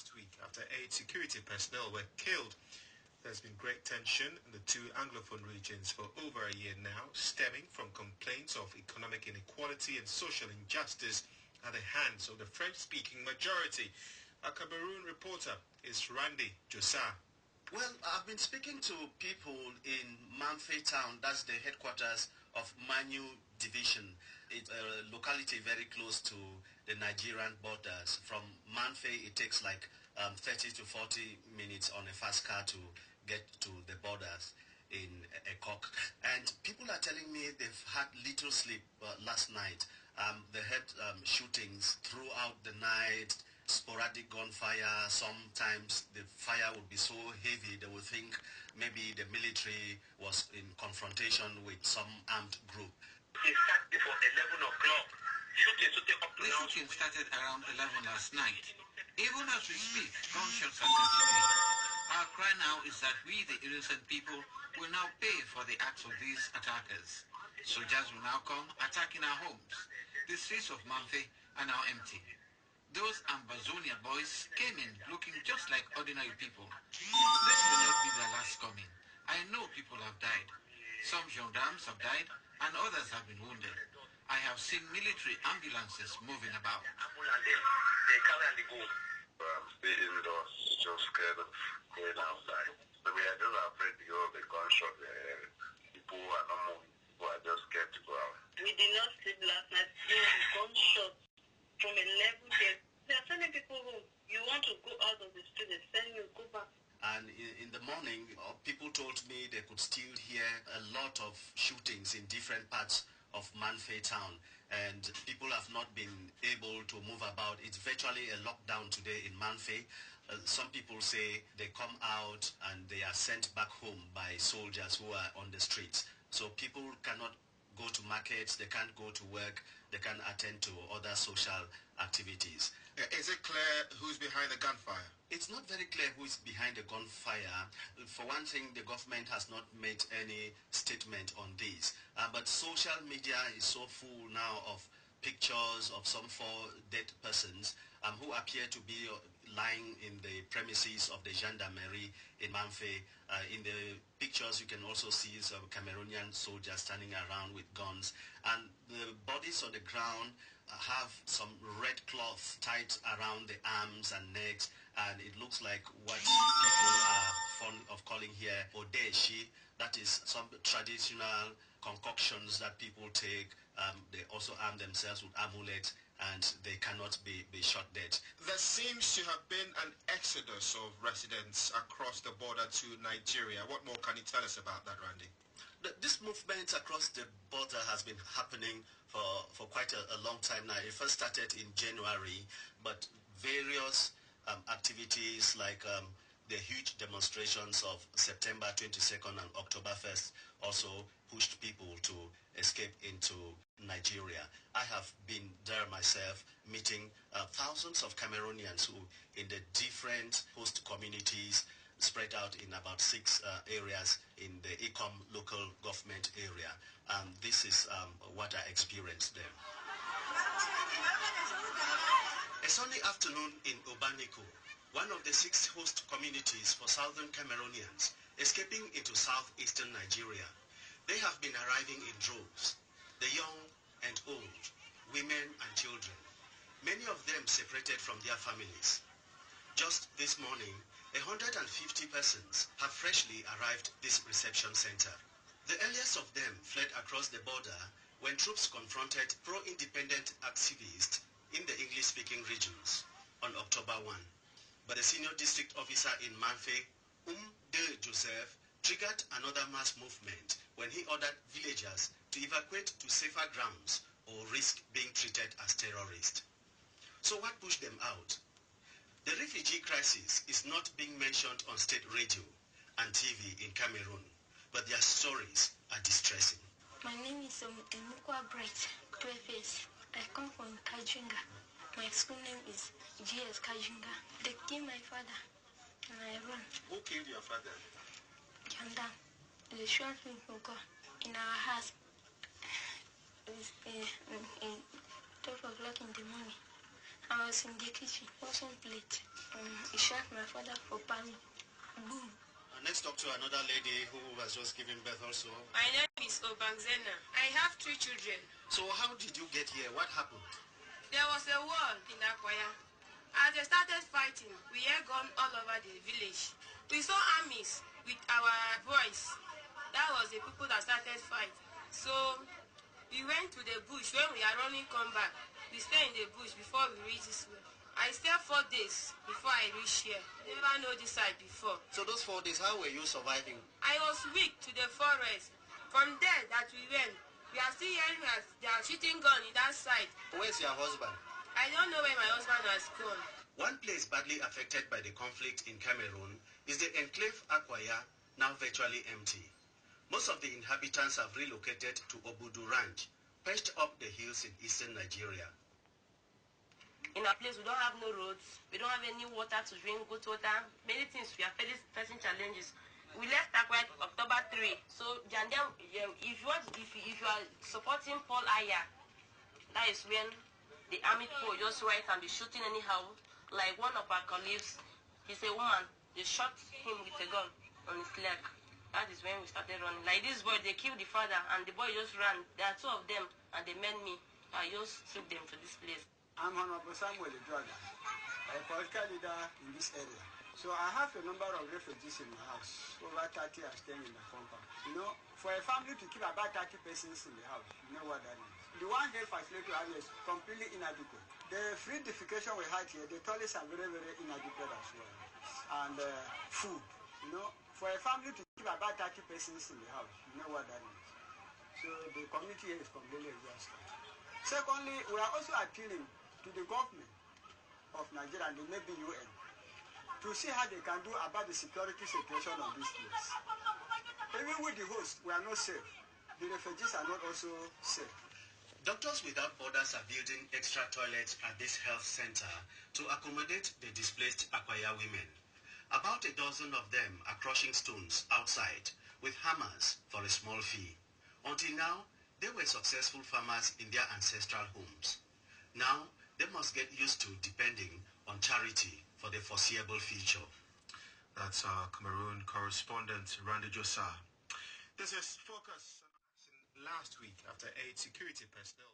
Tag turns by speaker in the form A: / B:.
A: last week after 8 security personnel were killed. There's been great tension in the two Anglophone regions for over a year now, stemming from complaints of economic inequality and social injustice at the hands of the French-speaking majority. Our Cameroon reporter is Randy Josa.
B: Well, I've been speaking to people in Mamfe town, that's the headquarters of Manu Division. It's a locality very close to the Nigerian borders. From Mamfe, it takes like 30 to 40 minutes on a fast car to get to the borders in Ekok. And people are telling me they've had little sleep last night. They had shootings throughout the night, sporadic gunfire. Sometimes the fire would be so heavy they would think maybe the military was in confrontation with some armed group.
C: It started before 11 o'clock.
D: The shooting started around 11 last night. Even as we speak, gunshots are continuing. Our cry now is that we, the innocent people, will now pay for the acts of these attackers. Soldiers will now come attacking our homes. The streets of Mamfe are now empty. Those Ambazonia boys came in looking just like ordinary people. This will not be their last coming. I know people have died. Some gendarmes have died and others have been wounded. I have seen military ambulances moving about.
C: I'm staying indoors, just scared of going outside. So we are just afraid to go of the gunshot. People are not moving. People are just scared to go out.
E: We did not sleep last night. There was gunshot from 11 days. They are sending people home. You want to go out of the street, they're saying you go back.
B: And in the morning, people told me they could still hear a lot of shootings in different parts of Mamfe town, and people have not been able to move about. It's virtually a lockdown today in Mamfe. Some people say they come out and they are sent back home by soldiers who are on the streets. So people cannot go to markets, they can't go to work, they can't attend to other social activities.
A: Is it clear who's behind the gunfire?
B: It's not very clear who is behind the gunfire. For one thing, the government has not made any statement on this. But social media is so full now of pictures of some 4 dead persons who appear to be lying in the premises of the gendarmerie in Mamfe. In the pictures, you can also see some Cameroonian soldiers standing around with guns. And the bodies on the ground have some red cloth tied around the arms and necks, and it looks like what people are fond of calling here odeshi. That is some traditional concoctions that people take. They also arm themselves with amulets, and they cannot be shot dead.
A: There seems to have been an exodus of residents across the border to Nigeria. What more can you tell us about that, Randy?
B: This movement across the border has been happening for quite a long time now. It first started in January, but various activities like the huge demonstrations of September 22nd and October 1st also pushed people to escape into Nigeria. I have been there myself, meeting thousands of Cameroonians who in the different host communities spread out in about 6 areas in the Ecom local government area. This is what I experienced there. A sunny afternoon in Obaniko, one of the 6 host communities for southern Cameroonians escaping into southeastern Nigeria. They have been arriving in droves, the young and old, women and children, many of them separated from their families. Just this morning, 150 persons have freshly arrived this reception center. The earliest of them fled across the border when troops confronted pro-independent activists in the English-speaking regions on October 1. But the senior district officer in Mamfe, De Joseph, triggered another mass movement when he ordered villagers to evacuate to safer grounds or risk being treated as terrorists. So what pushed them out? The refugee crisis is not being mentioned on state radio and TV in Cameroon, but their stories are distressing.
F: My name is Emukwa Bright Clayface. I come from Kajinga. My school name is GS Kajinga. They killed my father and I run.
A: Who killed your father?
F: Janda. They shot me in our house. It's 12 o'clock in the morning. I was in the kitchen, washing plate. It shocked my father for panic. Boom.
B: Let's talk to another lady who was just giving birth also.
G: My name is Obangzena. I have 3 children.
B: So how did you get here? What happened?
G: There was a war in Akwaya. As they started fighting, we heard guns all over the village. We saw armies with our boys. That was the people that started fight. So we went to the bush. When we are running come back, we stay in the bush before we reach this way. I stayed 4 days before I reached here. Never know this side before.
B: So those 4 days, how were you surviving?
G: I was weak to the forest. From there that we went, we are still hearing as they are shooting gun in that side.
B: Where's your husband?
G: I don't know where my husband has gone.
B: One place badly affected by the conflict in Cameroon is the enclave Akwaya, now virtually empty. Most of the inhabitants have relocated to Obudu Ranch, perched up the hills in eastern Nigeria.
G: In our place, we don't have no roads. We don't have any water to drink, good water. Many things we are facing challenges. We left Akwaya October 3. So, if you are supporting Paul Aya, that is when the army people just right and be shooting anyhow. Like one of our colleagues, he's a woman. They shot him with a gun on his leg. That is when we started running. Like this boy, they killed the father and the boy just ran. There are 2 of them and they met me. I just took them to this place.
H: I'm Honorable Samuel Jordan, a political leader in this area. So I have a number of refugees in my house. Over 30 are staying in the compound. You know, for a family to keep about 30 persons in the house, you know what that is. The one health facility we have is completely inadequate. The free defecation we had here, the toilets are very, very inadequate as well. And food, you know, for a family to keep about 30 persons in the house, you know what that is. So the community here is completely exhausted. Secondly, we are also appealing to the government of Nigeria and maybe UN to see how they can do about the security situation of this place. Even with the host, we are not safe. The refugees are not also safe.
B: Doctors Without Borders are building extra toilets at this health center to accommodate the displaced Akwaya women. About a dozen of them are crushing stones outside with hammers for a small fee. Until now, they were successful farmers in their ancestral homes. Now, they must get used to depending on charity for the foreseeable future.
A: That's our Cameroon correspondent, Randy Josa. This is Focus last week after 8 security personnel